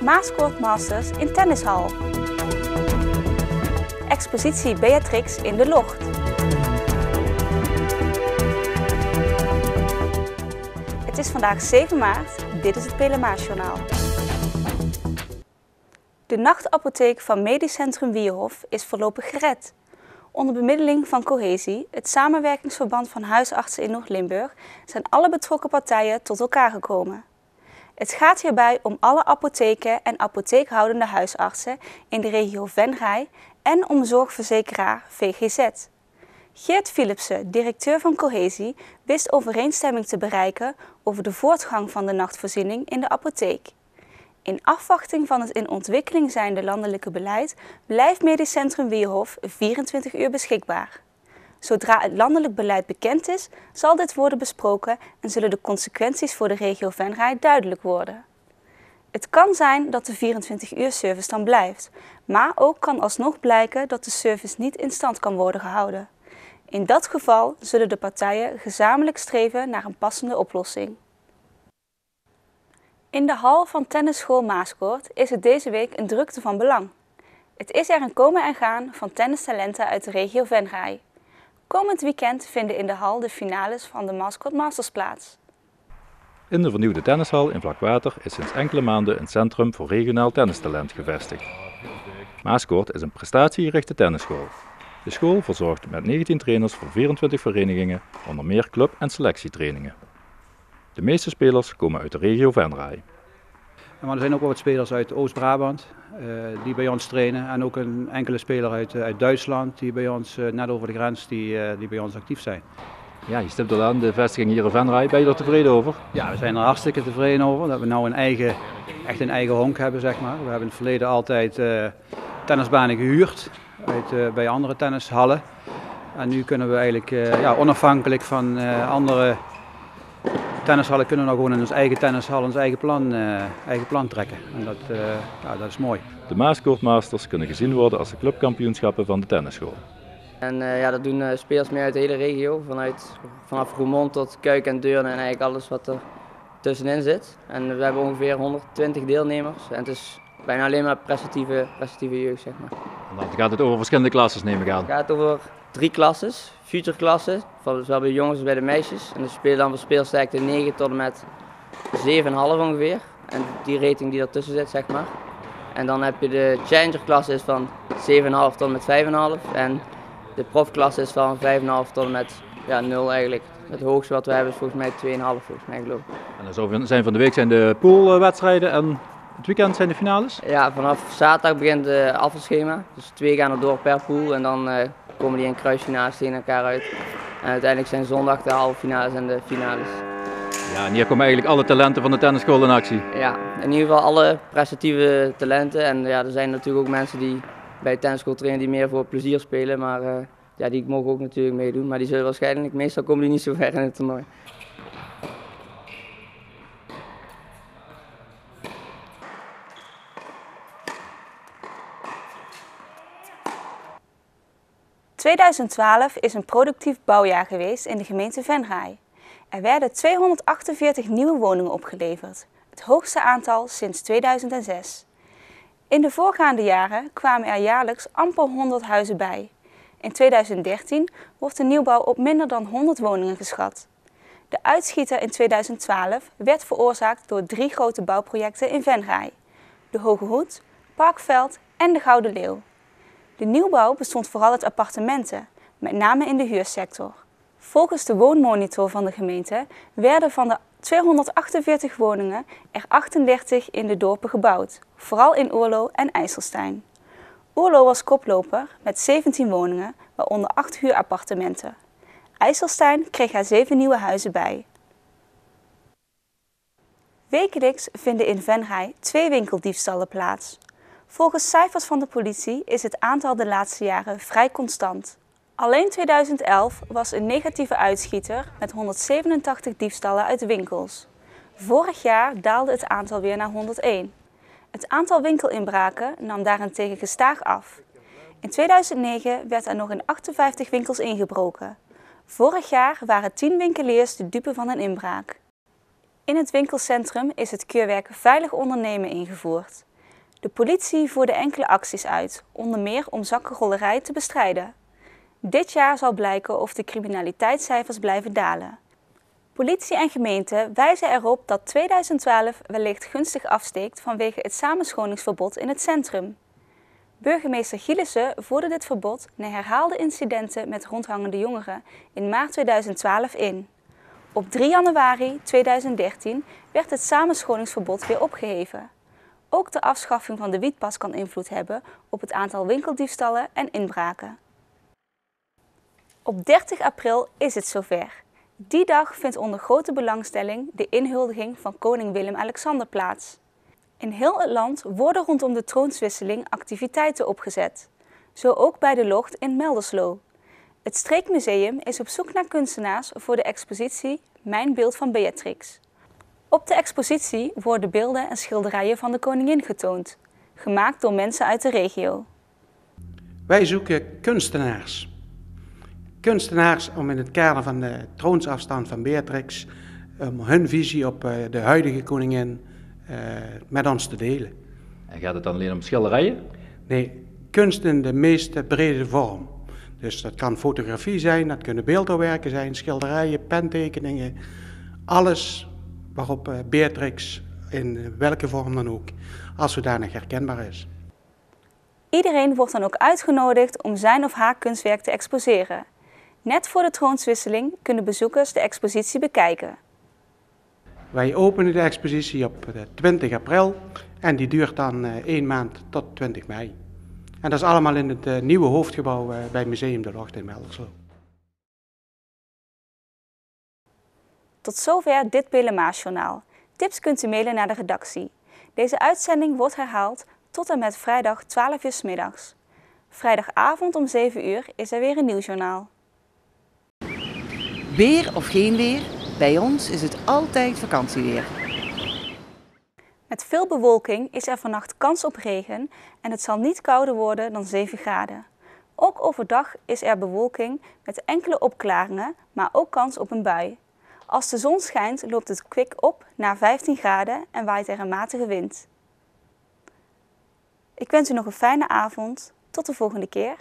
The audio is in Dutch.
Maascourt Masters in Tennishal. Expositie Beatrix in de Locht. Het is vandaag 7 maart, dit is het Pelemaasjournaal. De nachtapotheek van Medisch Centrum Wierhof is voorlopig gered. Onder bemiddeling van Cohesie, het samenwerkingsverband van huisartsen in Noord-Limburg, zijn alle betrokken partijen tot elkaar gekomen. Het gaat hierbij om alle apotheken en apotheekhoudende huisartsen in de regio Venray en om zorgverzekeraar VGZ. Geert Philipsen, directeur van Cohesie, wist overeenstemming te bereiken over de voortgang van de nachtvoorziening in de apotheek. In afwachting van het in ontwikkeling zijnde landelijke beleid blijft Medisch Centrum Wierhof 24 uur beschikbaar. Zodra het landelijk beleid bekend is, zal dit worden besproken en zullen de consequenties voor de regio Venray duidelijk worden. Het kan zijn dat de 24-uur service dan blijft, maar ook kan alsnog blijken dat de service niet in stand kan worden gehouden. In dat geval zullen de partijen gezamenlijk streven naar een passende oplossing. In de hal van tennisschool Maascourt is het deze week een drukte van belang. Het is er een komen en gaan van tennistalenten uit de regio Venray. Komend weekend vinden in de hal de finales van de Maascourt Masters plaats. In de vernieuwde tennishal in Vlakwater is sinds enkele maanden een centrum voor regionaal tennistalent gevestigd. Maascourt is een prestatiegerichte tennisschool. De school verzorgt met 19 trainers voor 24 verenigingen, onder meer club- en selectietrainingen. De meeste spelers komen uit de regio Venray. Maar er zijn ook wel wat spelers uit Oost-Brabant die bij ons trainen. En ook een enkele speler uit Duitsland die bij ons net over de grens die bij ons actief zijn. Ja, je stipt al aan, de vestiging hier in Venray. Ben je er tevreden over? Ja, we zijn er hartstikke tevreden over. Dat we nou echt een eigen honk hebben, zeg maar. We hebben in het verleden altijd tennisbanen gehuurd bij andere tennishallen. En nu kunnen we eigenlijk onafhankelijk van andere tennishallen kunnen we nou gewoon in ons eigen tennishal ons eigen plan trekken. En dat is mooi. De Maascourt Masters kunnen gezien worden als de clubkampioenschappen van de tennisschool. En dat doen spelers mee uit de hele regio, vanaf Roermond tot Kuik en Deurne en eigenlijk alles wat er tussenin zit. En we hebben ongeveer 120 deelnemers en het is bijna alleen maar prestatieve jeugd, zeg maar. En dan gaat het over verschillende klasses, neem ik aan. Het gaat over 3 klasses, future klassen, zowel bij de jongens als bij de meisjes. En we spelen dan van speelsterkte 9 tot en met 7,5 ongeveer. En die rating die ertussen zit, zeg maar. En dan heb je de challenger klasse is van 7,5 tot en met 5,5. En de profklasse is van 5,5 tot en met 0 eigenlijk. Het hoogste wat we hebben is volgens mij 2,5 volgens mij, geloof ik. En dan zijn van de week zijn de poolwedstrijden en het weekend zijn de finales? Ja, vanaf zaterdag begint het afvalschema. Dus 2 gaan er door per pool en dan komen die in kruisfinales tegen elkaar uit. En uiteindelijk zijn zondag de halve finales en de finales. Ja, en hier komen eigenlijk alle talenten van de tennisschool in actie. Ja, in ieder geval alle prestatieve talenten. En ja, er zijn natuurlijk ook mensen die bij de tennisschool trainen die meer voor plezier spelen. Maar die mogen ook natuurlijk meedoen. Maar die zullen waarschijnlijk, meestal komen die niet zo ver in het toernooi. ...2012 is een productief bouwjaar geweest in de gemeente Venray. Er werden 248 nieuwe woningen opgeleverd, het hoogste aantal sinds 2006. In de voorgaande jaren kwamen er jaarlijks amper 100 huizen bij. In 2013 wordt de nieuwbouw op minder dan 100 woningen geschat. De uitschieter in 2012 werd veroorzaakt door 3 grote bouwprojecten in Venray: de Hoge Hoed, Parkveld en de Gouden Leeuw. De nieuwbouw bestond vooral uit appartementen, met name in de huursector. Volgens de woonmonitor van de gemeente werden van de 248 woningen er 38 in de dorpen gebouwd, vooral in Oerlo en IJsselstein. Oerlo was koploper met 17 woningen, waaronder 8 huurappartementen. IJsselstein kreeg er 7 nieuwe huizen bij. Wekelijks vinden in Venray 2 winkeldiefstallen plaats. Volgens cijfers van de politie is het aantal de laatste jaren vrij constant. Alleen 2011 was een negatieve uitschieter met 187 diefstallen uit winkels. Vorig jaar daalde het aantal weer naar 101. Het aantal winkelinbraken nam daarentegen gestaag af. In 2009 werd er nog in 58 winkels ingebroken. Vorig jaar waren 10 winkeliers de dupe van een inbraak. In het winkelcentrum is het keurmerk Veilig Ondernemen ingevoerd. De politie voerde enkele acties uit, onder meer om zakkenrollerij te bestrijden. Dit jaar zal blijken of de criminaliteitscijfers blijven dalen. Politie en gemeente wijzen erop dat 2012 wellicht gunstig afsteekt vanwege het samenschoningsverbod in het centrum. Burgemeester Gielissen voerde dit verbod na herhaalde incidenten met rondhangende jongeren in maart 2012 in. Op 3 januari 2013 werd het samenschoningsverbod weer opgeheven. Ook de afschaffing van de wietpas kan invloed hebben op het aantal winkeldiefstallen en inbraken. Op 30 april is het zover. Die dag vindt onder grote belangstelling de inhuldiging van koning Willem-Alexander plaats. In heel het land worden rondom de troonswisseling activiteiten opgezet. Zo ook bij de Locht in Melderslo. Het Streekmuseum is op zoek naar kunstenaars voor de expositie Mijn beeld van Beatrix. Op de expositie worden beelden en schilderijen van de koningin getoond, gemaakt door mensen uit de regio. Wij zoeken kunstenaars. Kunstenaars om in het kader van de troonsafstand van Beatrix, om hun visie op de huidige koningin met ons te delen. En gaat het dan alleen om schilderijen? Nee, kunst in de meest brede vorm. Dus dat kan fotografie zijn, dat kunnen beeldhouwwerken zijn, schilderijen, pentekeningen. Alles waarop Beatrix, in welke vorm dan ook, als zodanig herkenbaar is. Iedereen wordt dan ook uitgenodigd om zijn of haar kunstwerk te exposeren. Net voor de troonswisseling kunnen bezoekers de expositie bekijken. Wij openen de expositie op 20 april en die duurt dan 1 maand tot 20 mei. En dat is allemaal in het nieuwe hoofdgebouw bij Museum de Locht in Melderslo. Tot zover dit Belemaasjournaal. Tips kunt u mailen naar de redactie. Deze uitzending wordt herhaald tot en met vrijdag 12 uur 's middags. Vrijdagavond om 7 uur is er weer een nieuwsjournaal. Weer of geen weer, bij ons is het altijd vakantieweer. Met veel bewolking is er vannacht kans op regen en het zal niet kouder worden dan 7 graden. Ook overdag is er bewolking met enkele opklaringen, maar ook kans op een bui. Als de zon schijnt loopt het kwik op naar 15 graden en waait er een matige wind. Ik wens u nog een fijne avond. Tot de volgende keer.